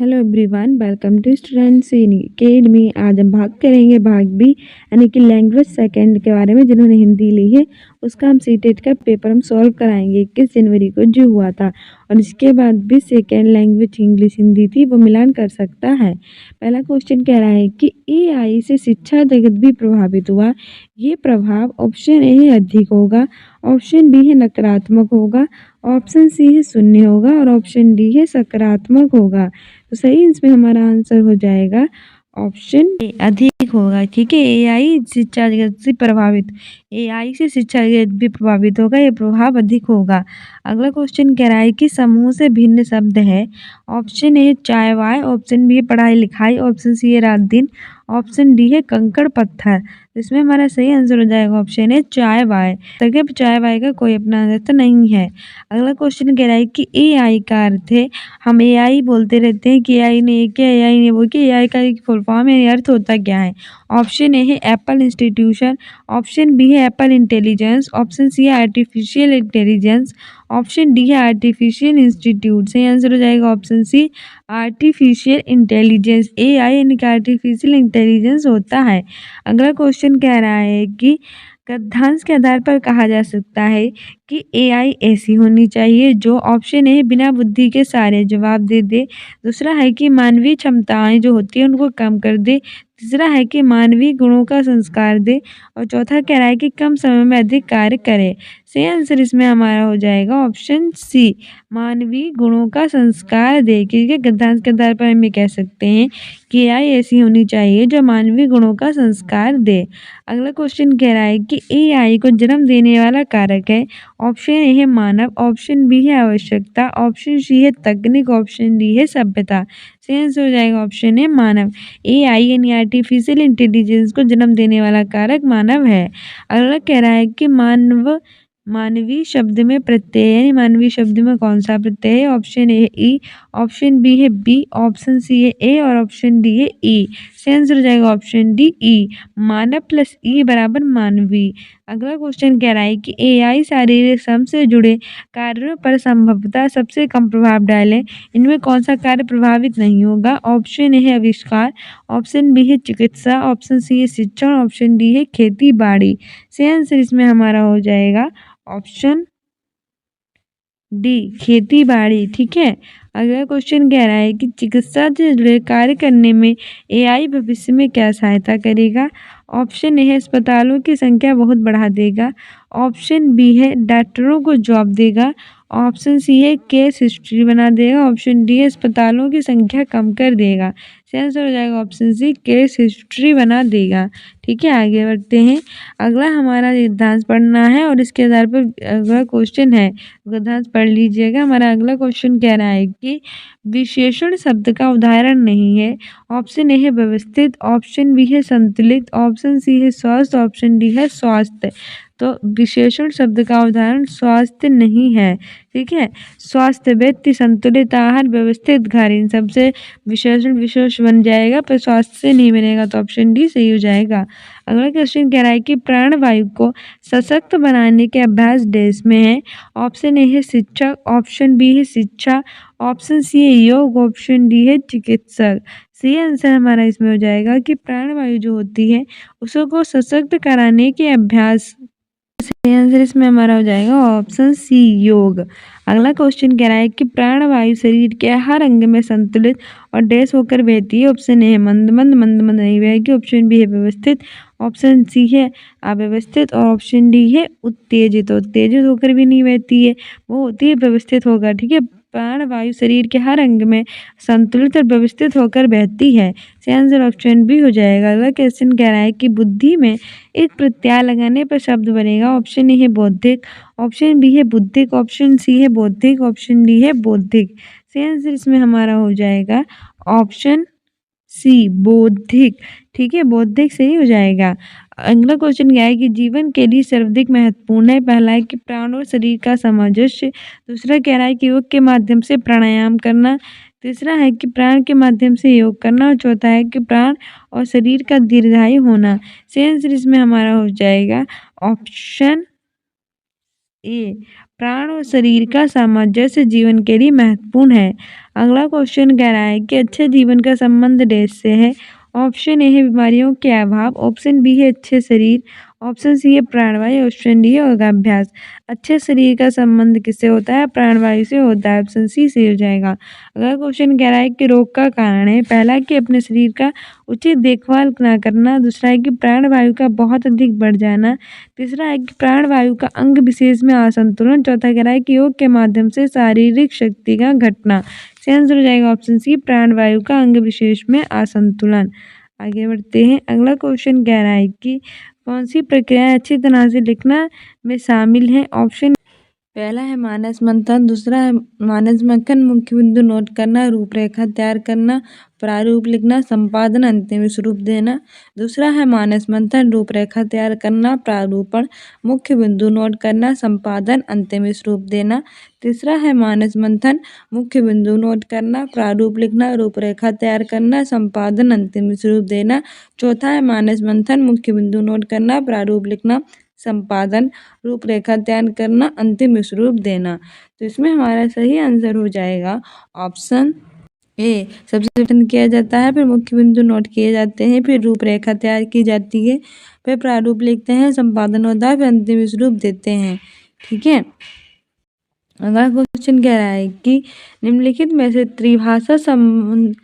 Hello everyone, welcome to students in academy. आज हम बात करेंगे भाग बी यानी कि लैंग्वेज सेकंड के बारे में। जिन्होंने हिंदी ली है उसका हम सीटेट का पेपर हम सॉल्व कराएंगे 21 जनवरी को जो हुआ था। और इसके बाद भी सेकंड लैंग्वेज इंग्लिश हिंदी थी वो मिलान कर सकता है। पहला क्वेश्चन कह रहा है कि एआई से शिक्षा जगत भी प्रभावित हुआ। ये प्रभाव ऑप्शन ए अधिक होगा, ऑप्शन बी है नकारात्मक होगा, ऑप्शन सी है शून्य होगा और ऑप्शन डी है सकारात्मक होगा। तो सही इसमें हमारा आंसर हो जाएगा ऑप्शन ए अधिक होगा। ठीक है, एआई शिक्षा जगत से प्रभावित, एआई से शिक्षा जगत भी प्रभावित होगा, ये प्रभाव अधिक होगा। अगला क्वेश्चन कह रहा है कि समूह से भिन्न शब्द है। ऑप्शन ए चाय वाय, ऑप्शन बी है पढ़ाई लिखाई, ऑप्शन सी है रात दिन, ऑप्शन डी है कंकड़ पत्थर। इसमें हमारा सही आंसर हो जाएगा ऑप्शन है चाय वाय। तक चाय वाय का कोई अपना आंसर तो नहीं है। अगला क्वेश्चन कह रहा है कि एआई का अर्थ है, हम एआई बोलते रहते हैं कि एआई ने क्या, एआई ने वो क्या, एआई का एक फुल फॉर्म है, अर्थ होता क्या है। ऑप्शन ए है एप्पल इंस्टीट्यूशन, ऑप्शन बी है एप्पल इंटेलिजेंस, ऑप्शन सी है आर्टिफिशियल इंटेलिजेंस, ऑप्शन डी है आर्टिफिशियल इंस्टीट्यूट। सही आंसर हो जाएगा option C artificial intelligence. AI यानी कि आर्टिफिशियल इंटेलिजेंस होता है। अगला क्वेश्चन कह रहा है कि गद्यांश के आधार पर कहा जा सकता है कि एआई ऐसी होनी चाहिए जो ऑप्शन ए बिना बुद्धि के सारे जवाब दे दे, दूसरा है कि मानवीय क्षमताएं जो होती हैं उनको कम कर दे, तीसरा है कि मानवीय गुणों का संस्कार दे और चौथा कह रहा है कि कम समय में अधिक कार्य करे। सही आंसर इसमें हमारा हो जाएगा ऑप्शन सी मानवीय गुणों का संस्कार दे। क्योंकि गद्यांश के आधार पर हम ये कह सकते हैं कि एआई ऐसी होनी चाहिए जो मानवीय गुणों का संस्कार दे। अगला क्वेश्चन कह रहा है कि एआई को जन्म देने वाला कारक है। ऑप्शन ए है मानव, ऑप्शन बी है आवश्यकता, ऑप्शन सी है तकनीक, ऑप्शन डी है सभ्यता। सही आंसर हो जाएगा ऑप्शन है मानव। एआई यानी आर्टिफिशियल इंटेलिजेंस को जन्म देने वाला कारक मानव है। अगला कह रहा है कि मानवीय शब्द में प्रत्यय यानी मानवीय शब्द में कौन सा प्रत्यय है। ऑप्शन ए है ई, ऑप्शन बी है बी, ऑप्शन सी है ए और ऑप्शन डी है ई। सही आंसर हो जाएगा ऑप्शन डी ई। मानव प्लस ई बराबर मानवीय। अगला क्वेश्चन कह रहा है कि एआई शारीरिक श्रम से जुड़े कार्यों पर संभवतः सबसे कम प्रभाव डाले, इनमें कौन सा कार्य प्रभावित नहीं होगा। ऑप्शन ए है आविष्कार, ऑप्शन बी है चिकित्सा, ऑप्शन सी है शिक्षण, ऑप्शन डी है खेती बाड़ी। सही आंसर इसमें हमारा हो जाएगा ऑप्शन डी खेती बाड़ी। ठीक है, अगला क्वेश्चन कह रहा है कि चिकित्सा से जुड़े कार्य करने में एआई भविष्य में क्या सहायता करेगा। ऑप्शन ए है अस्पतालों की संख्या बहुत बढ़ा देगा, ऑप्शन बी है डॉक्टरों को जॉब देगा, ऑप्शन सी है केस हिस्ट्री बना देगा, ऑप्शन डी है अस्पतालों की संख्या कम कर देगा। सही आंसर हो जाएगा ऑप्शन सी केस हिस्ट्री बना देगा। ठीक है, आगे बढ़ते हैं। अगला हमारा गद्यांश पढ़ना है और इसके आधार पर अगला क्वेश्चन है, गद्यांश पढ़ लीजिएगा। हमारा अगला क्वेश्चन कह रहा है कि विशेषण शब्द का उदाहरण नहीं है। ऑप्शन ए है व्यवस्थित, ऑप्शन बी है संतुलित, ऑप्शन सी है स्वस्थ, ऑप्शन डी है स्वास्थ्य। तो विशेषण शब्द का उदाहरण स्वास्थ्य नहीं है। ठीक है, स्वास्थ्य व्यक्ति, संतुलित आहार, व्यवस्थित घर, इन सबसे विशेषण विशेष बन जाएगा पर स्वास्थ्य से नहीं बनेगा, तो ऑप्शन डी सही हो जाएगा। अगला क्वेश्चन कह रहा है कि प्राणवायु को सशक्त बनाने के अभ्यास देश में है। ऑप्शन ए है शिक्षक, ऑप्शन बी है शिक्षा, ऑप्शन सी है योग, ऑप्शन डी है चिकित्सक। सही आंसर हमारा इसमें हो जाएगा कि प्राणवायु जो होती है उसको सशक्त कराने के अभ्यास। सही आंसर इसमें हमारा हो जाएगा ऑप्शन सी योग। अगला क्वेश्चन कह रहा है कि प्राणवायु शरीर के हर अंग में संतुलित और डैश होकर बहती है। ऑप्शन ए है मंद मंद मंद मंद नहीं बहेगी, ऑप्शन बी है व्यवस्थित, ऑप्शन सी है अव्यवस्थित और ऑप्शन डी है उत्तेजित। उत्तेजित होकर भी नहीं बहती है, वो होती है व्यवस्थित होकर। ठीक है, प्राणवायु शरीर के हर अंग में संतुलित और व्यवस्थित होकर बहती है। सही आंसर ऑप्शन बी हो जाएगा। अगला क्वेश्चन कह रहा है कि बुद्धि में एक प्रत्यय लगाने पर शब्द बनेगा। ऑप्शन ए है बौद्धिक, ऑप्शन बी है बुद्धिक, ऑप्शन सी है बौद्धिक, ऑप्शन डी है बौद्धिक। सही आंसर इसमें हमारा हो जाएगा ऑप्शन सी बौद्धिक। ठीक है, बौद्धिक सही हो जाएगा। अगला क्वेश्चन क्या है कि जीवन के लिए सर्वाधिक महत्वपूर्ण है। पहला है कि प्राण और शरीर का सामंजस्य, दूसरा कह रहा है कि योग के माध्यम से प्राणायाम करना, तीसरा है कि प्राण के माध्यम से योग करना और चौथा है कि प्राण और शरीर का दीर्घायु होना। सही आंसर इसमें हमारा हो जाएगा ऑप्शन ए प्राण और शरीर का सामंजस्य जीवन के लिए महत्वपूर्ण है। अगला क्वेश्चन कह रहा है कि अच्छे जीवन का संबंध देश से है। ऑप्शन ए है बीमारियों के अभाव, ऑप्शन बी है अच्छे शरीर, ऑप्शन सी है प्राणवायु, ऑप्शन डी है योगाभ्यास। अच्छे शरीर का संबंध किससे होता है? प्राणवायु से होता है। ऑप्शन सी हो जाएगा। अगला क्वेश्चन कह रहा है कि रोग का कारण है। पहला कि अपने शरीर का उचित देखभाल ना करना, दूसरा है कि प्राणवायु का बहुत अधिक बढ़ जाना, तीसरा है कि प्राणवायु का अंग विशेष में असंतुलन, चौथा कह रहा है कि योग के माध्यम से शारीरिक शक्ति का घटना। सही आंसर हो जाएगा ऑप्शन सी, प्राणवायु का अंग विशेष में असंतुलन। आगे बढ़ते हैं। अगला क्वेश्चन कह रहा है कि कौन सी प्रक्रियाएं अच्छी तरह से लिखना में शामिल हैं? ऑप्शन पहला है मानस मंथन, दूसरा है मानस मंथन, मुख्य बिंदु नोट करना, रूपरेखा तैयार करना, प्रारूप लिखना, संपादन, अंतिम स्वरूप देना। दूसरा है मानस मंथन, रूपरेखा तैयार करना, प्रारूपण, मुख्य बिंदु नोट करना, संपादन, अंतिम स्वरूप देना। तीसरा है मानस मंथन, मुख्य बिंदु नोट करना, प्रारूप लिखना, रूपरेखा तैयार करना, संपादन, अंतिम स्वरूप देना। चौथा है मानस मंथन, मुख्य बिंदु नोट करना, प्रारूप लिखना, संपादन, रूपरेखा तैयार करना, अंतिम स्वरूप देना। तो इसमें हमारा सही आंसर हो जाएगा ऑप्शन ए। सबसे पहले किया जाता है, फिर मुख्य बिंदु नोट किए जाते हैं, फिर रूपरेखा तैयार की जाती है, फिर प्रारूप लिखते हैं, संपादन होता है, फिर अंतिम स्वरूप देते हैं। ठीक है। अगला क्वेश्चन कह रहा है कि निम्नलिखित में से त्रिभाषा संबंध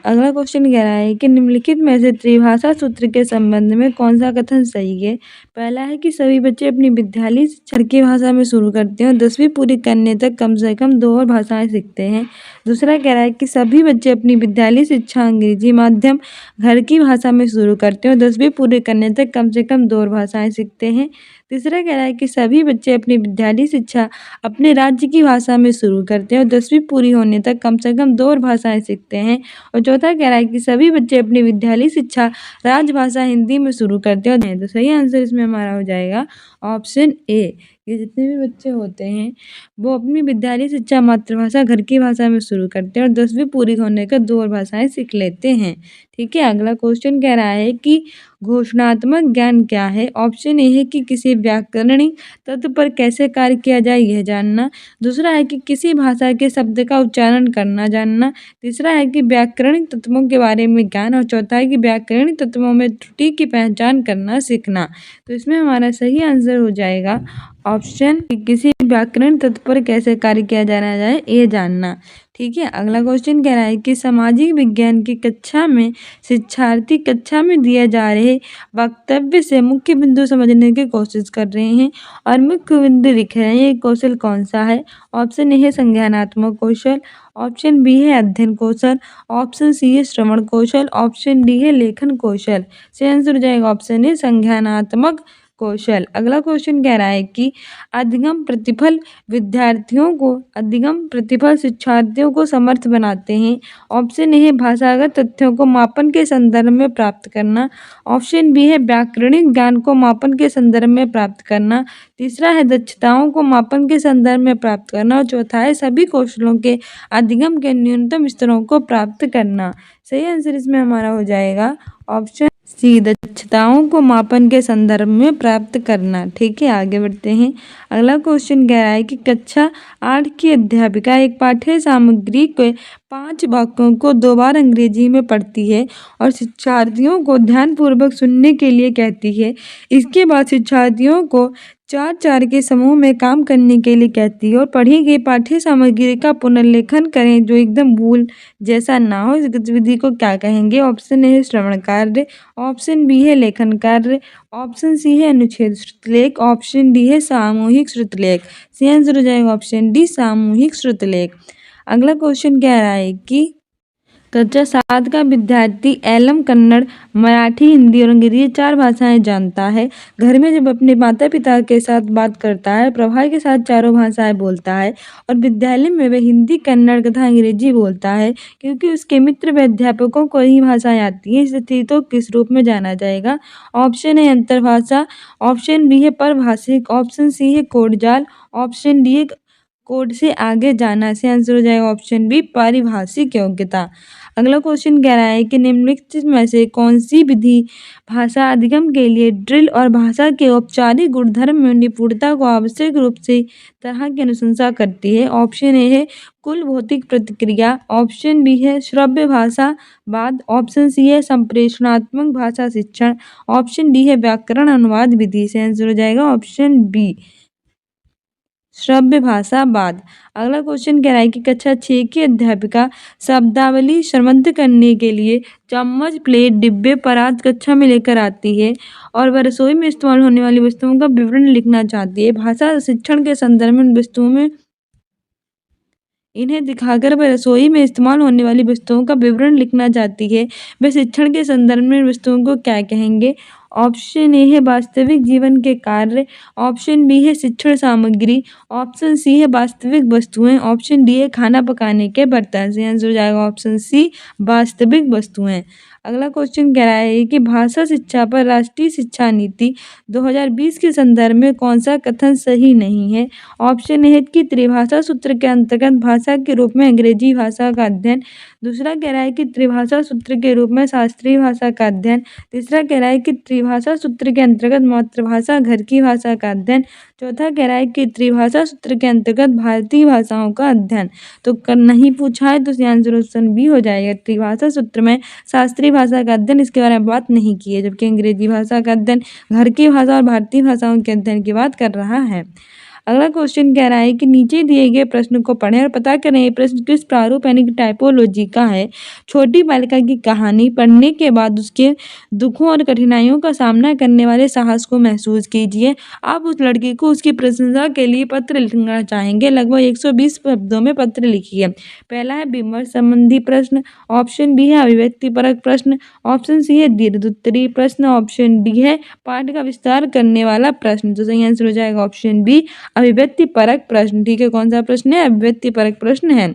अगला क्वेश्चन कह रहा है कि निम्नलिखित में से त्रिभाषा सूत्र के संबंध में कौन सा कथन सही है? पहला है कि सभी बच्चे अपनी विद्यालय शिक्षा की भाषा में शुरू करते हैं और 10वीं पूरी करने तक कम से कम 2 और भाषाएं सीखते हैं। दूसरा कह रहा है कि सभी बच्चे अपनी विद्यालय शिक्षा अंग्रेजी माध्यम घर की भाषा में शुरू करते हैं और 10वीं पूरी करने तक कम से कम 2 और भाषाएं सीखते हैं। तीसरा कह रहा है कि सभी बच्चे अपनी विद्यालय शिक्षा अपने राज्य की भाषा में शुरू करते हैं और 10वीं पूरी होने तक कम से कम 2 और भाषाएं सीखते हैं। और चौथा कह रहा है कि सभी बच्चे अपनी विद्यालय शिक्षा राजभाषा हिंदी में शुरू करते हैं। तो सही आंसर इसमें हमारा हो जाएगा ऑप्शन ए। ये जितने भी बच्चे होते हैं वो अपनी विद्यालय शिक्षा मातृभाषा घर की भाषा में शुरू करते हैं और 10वीं पूरी होने का 2 और भाषाएं सीख लेते हैं। ठीक है। अगला क्वेश्चन कह रहा है कि घोषणात्मक ज्ञान क्या है? ऑप्शन ए है कि किसी व्याकरणिक तत्व पर कैसे कार्य किया जाए यह जानना, दूसरा है कि किसी भाषा के शब्द का उच्चारण करना जानना, तीसरा है कि व्याकरणिक तत्वों के बारे में ज्ञान, और चौथा है कि व्याकरणिक तत्वों में त्रुटि की पहचान करना सीखना। तो इसमें हमारा सही आंसर हो जाएगा ऑप्शन किसी व्याकरण तत्व पर कैसे कार्य किया जाना जाए ये जानना। ठीक है। अगला क्वेश्चन कह रहा है कि सामाजिक विज्ञान की कक्षा में शिक्षार्थी कक्षा में दिए जा रहे वक्तव्य से मुख्य बिंदु समझने की कोशिश कर रहे हैं और मुख्य बिंदु लिख रहे हैं। ये कौशल कौन सा है? ऑप्शन ए है संज्ञानात्मक कौशल, ऑप्शन बी है अध्ययन कौशल, ऑप्शन सी है श्रवण कौशल, ऑप्शन डी है लेखन कौशल। सही आंसर हो जाएगा ऑप्शन ए संज्ञानात्मक कौशल। अगला क्वेश्चन कह रहा है कि अधिगम प्रतिफल शिक्षार्थियों को समर्थ बनाते हैं। ऑप्शन ए है भाषागत तथ्यों को मापन के संदर्भ में प्राप्त करना, ऑप्शन बी है व्याकरणिक ज्ञान को मापन के संदर्भ में प्राप्त करना, तीसरा है दक्षताओं को मापन के संदर्भ में प्राप्त करना और चौथा है सभी कौशलों के अधिगम के न्यूनतम स्तरों को प्राप्त करना। सही आंसर इसमें हमारा हो जाएगा ऑप्शन सी दक्षताओं को मापन के संदर्भ में प्राप्त करना। ठीक है। आगे बढ़ते हैं। अगला क्वेश्चन कह रहा है कि कक्षा 8 की अध्यापिका एक पाठ्य सामग्री के 5 वाक्यों को 2 बार अंग्रेजी में पढ़ती है और शिक्षार्थियों को ध्यानपूर्वक सुनने के लिए कहती है। इसके बाद शिक्षार्थियों को 4-4 के समूह में काम करने के लिए कहती है और पढ़ी गई पाठ्य सामग्री का पुनर्लेखन करें जो एकदम भूल जैसा ना हो। इस गतिविधि को क्या कहेंगे? ऑप्शन ए है श्रवण कार्य, ऑप्शन बी है लेखन कार्य, ऑप्शन सी है अनुच्छेद श्रुतलेख, ऑप्शन डी है सामूहिक श्रुतलेख। सही आंसर हो जाएगा ऑप्शन डी सामूहिक श्रुतलेख। अगला क्वेश्चन कह रहा है कि कक्षा 7 का विद्यार्थी एलम कन्नड़, मराठी, हिंदी और अंग्रेजी 4 भाषाएं जानता है। घर में जब अपने माता पिता के साथ बात करता है प्रभाव के साथ चारों भाषाएं बोलता है और विद्यालय में वह हिंदी, कन्नड़ तथा अंग्रेजी बोलता है। क्योंकि उसके मित्र व अध्यापकों को ही भाषाएं आती हैं, इस स्थिति को किस रूप में जाना जाएगा? ऑप्शन ए अंतर्भाषा, ऑप्शन बी है परभाषिक, ऑप्शन सी है कोडजाल, ऑप्शन डी है कोड से आगे जाना। से आंसर हो जाएगा ऑप्शन बी पारिभाषिक योग्यता। अगला क्वेश्चन कह रहा है कि निम्नलिखित में से कौन सी विधि भाषा अधिगम के लिए ड्रिल और भाषा के औपचारिक गुणधर्म में निपुणता को आवश्यक रूप से तरह की अनुशंसा करती है। ऑप्शन ए है कुल भौतिक प्रतिक्रिया, ऑप्शन बी है श्रव्य भाषा बाद, ऑप्शन सी है संप्रेषणात्मक भाषा शिक्षण, ऑप्शन डी है व्याकरण अनुवाद विधि। से आंसर हो जाएगा ऑप्शन बी श्रव्य भाषा बाद। अगला क्वेश्चन कह रहा है कि कक्षा 6 की अध्यापिका शब्दावली श्रवंत करने के लिए चम्मच, प्लेट, डिब्बे, परात कक्षा में लेकर आती है और वह रसोई में इस्तेमाल होने वाली वस्तुओं का विवरण लिखना चाहती है। भाषा शिक्षण के संदर्भ में उन वस्तुओं में इन्हें दिखाकर वह रसोई में इस्तेमाल होने वाली वस्तुओं का विवरण लिखना चाहती है। वह शिक्षण के संदर्भ में वस्तुओं को क्या कहेंगे? ऑप्शन ए है वास्तविक जीवन के कार्य, ऑप्शन बी है शिक्षण सामग्री, ऑप्शन सी है वास्तविक वस्तुएं, ऑप्शन डी है खाना पकाने के बर्तन। से आंसर हो जाएगा ऑप्शन सी वास्तविक वस्तुएं। अगला क्वेश्चन कह रहा है कि भाषा शिक्षा पर राष्ट्रीय शिक्षा नीति 2020 के संदर्भ में कौन सा कथन सही नहीं है? ऑप्शन ए है कि त्रिभाषा सूत्र के अंतर्गत भाषा के रूप में अंग्रेजी भाषा का अध्ययन, दूसरा कह रहा है कि त्रिभाषा सूत्र के रूप में शास्त्रीय भाषा का अध्ययन, तीसरा कह रहा है कि त्रिभाषा सूत्र के अंतर्गत मातृभाषा घर की भाषा का अध्ययन, चौथा कह रहा है कि त्रिभाषा सूत्र के अंतर्गत भारतीय भाषाओं का अध्ययन। तो नहीं पूछा है तो इसका आंसर ऑप्शन बी हो जाएगा। त्रिभाषा सूत्र में शास्त्रीय भाषा का अध्ययन इसके बारे में बात नहीं की है, जबकि अंग्रेजी भाषा का अध्ययन घर की भाषा और भारतीय भाषाओं के अध्ययन की बात कर रहा है। अगला क्वेश्चन कह रहा है कि नीचे दिए गए प्रश्न को पढ़ें और पता करें ये प्रश्न किस प्रारूप यानी कि टाइपोलॉजी का है। छोटी बालिका की कहानी पढ़ने के बाद उसके दुखों और कठिनाइयों का सामना करने वाले साहस को महसूस कीजिए। आप उस लड़की को उसकी प्रशंसा के लिए पत्र लिखना चाहेंगे। लगभग 120 शब्दों में पत्र लिखिए। पहला है विमर्श संबंधी प्रश्न, ऑप्शन बी है अभिव्यक्ति परक प्रश्न, ऑप्शन सी है दीर्घोत्तरीय प्रश्न, ऑप्शन डी है पाठ का विस्तार करने वाला प्रश्न। तो सही आंसर हो जाएगा ऑप्शन बी अभिव्यक्ति परक प्रश्न। ठीक है, कौन सा प्रश्न है? अभिव्यक्ति परक प्रश्न है।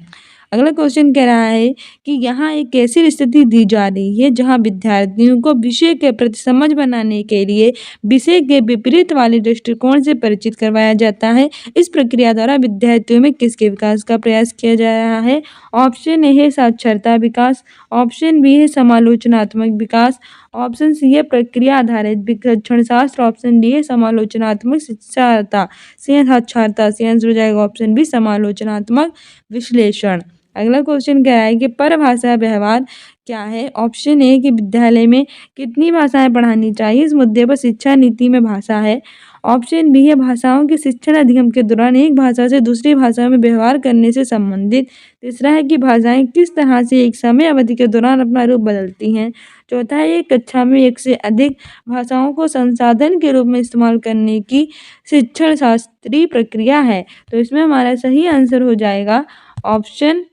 अगला क्वेश्चन कह रहा है कि यहाँ एक ऐसी स्थिति दी जा रही है जहाँ विद्यार्थियों को विषय के प्रति समझ बनाने के लिए विषय के विपरीत वाले दृष्टिकोण से परिचित करवाया जाता है। इस प्रक्रिया द्वारा विद्यार्थियों में किसके विकास का प्रयास किया जा रहा है? ऑप्शन ए है साक्षरता विकास, ऑप्शन बी है समालोचनात्मक विकास, ऑप्शन सी है प्रक्रिया आधारित शिक्षण शास्त्र, ऑप्शन डी है समालोचनात्मक साक्षरता। साक्षरता। से आंसर हो जाएगा ऑप्शन बी समालोचनात्मक विश्लेषण। अगला क्वेश्चन कह रहा है कि परभाषा व्यवहार क्या है? ऑप्शन ए कि विद्यालय में कितनी भाषाएं पढ़ानी चाहिए, इस मुद्दे पर शिक्षा नीति में भाषा है। ऑप्शन बी है भाषाओं के शिक्षण अधिगम के दौरान एक भाषा से दूसरी भाषा में व्यवहार करने से संबंधित। तीसरा है कि भाषाएं किस तरह से एक समय अवधि के दौरान अपना रूप बदलती हैं। चौथा है एक कक्षा में एक से अधिक भाषाओं को संसाधन के रूप में इस्तेमाल करने की शिक्षण शास्त्रीय प्रक्रिया है। तो इसमें हमारा सही आंसर हो जाएगा ऑप्शन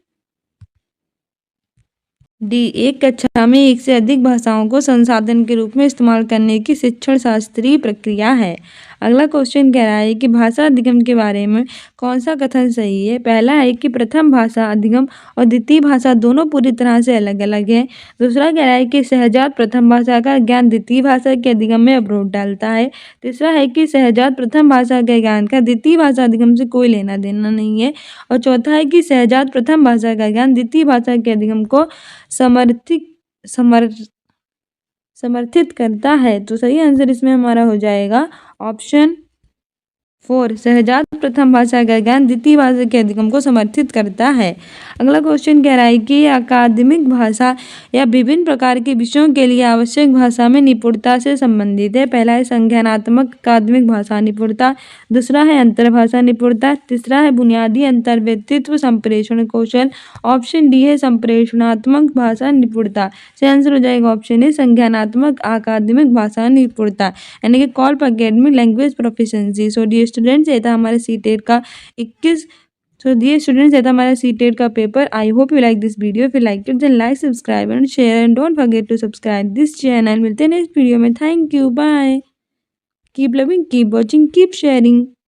डी, एक कक्षा में एक से अधिक भाषाओं को संसाधन के रूप में इस्तेमाल करने की शिक्षण शास्त्रीय प्रक्रिया है। अगला क्वेश्चन कह रहा है कि भाषा अधिगम के बारे में कौन सा कथन सही है? पहला है कि प्रथम भाषा अधिगम और द्वितीय भाषा दोनों पूरी तरह से अलग अलग है। दूसरा कह रहा है कि सहजात प्रथम भाषा का ज्ञान द्वितीय भाषा के अधिगम में अवरोध डालता है। तीसरा है कि सहजात प्रथम भाषा के ज्ञान का द्वितीय भाषा अधिगम से कोई लेना देना नहीं है। और चौथा है कि सहजात प्रथम भाषा का ज्ञान द्वितीय भाषा के अधिगम को समर्थित करता है। तो सही आंसर इसमें हमारा हो जाएगा ऑप्शन 4, सहजात प्रथम भाषा का ज्ञान द्वितीय भाषा के अधिगम को समर्थित करता है। अगला क्वेश्चन कह रहा है कि अकादमिक भाषा या विभिन्न प्रकार के विषयों के लिए आवश्यक भाषा में निपुणता से संबंधित है। पहला है संज्ञानात्मक अकादमिक भाषा निपुणता, दूसरा है अंतर्भाषा निपुणता, तीसरा है बुनियादी अंतर्व्यक्तित्व संप्रेषण कौशल, ऑप्शन डी है संप्रेषणात्मक भाषा निपुणता। से आंसर हो जाएगा ऑप्शन ए संज्ञानात्मक अकादमिक भाषा निपुणता यानी कि CALP academic language proficiency. So dear students, ये था हमारे सीटेट का 21 So dear students, ये था हमारा सीटेट का paper. I hope you like this video. If you like it, then like, subscribe and share, and don't forget to subscribe this channel. मिलते हैं नेक्स्ट वीडियो में. Thank you. Bye. Keep loving, keep watching, keep sharing.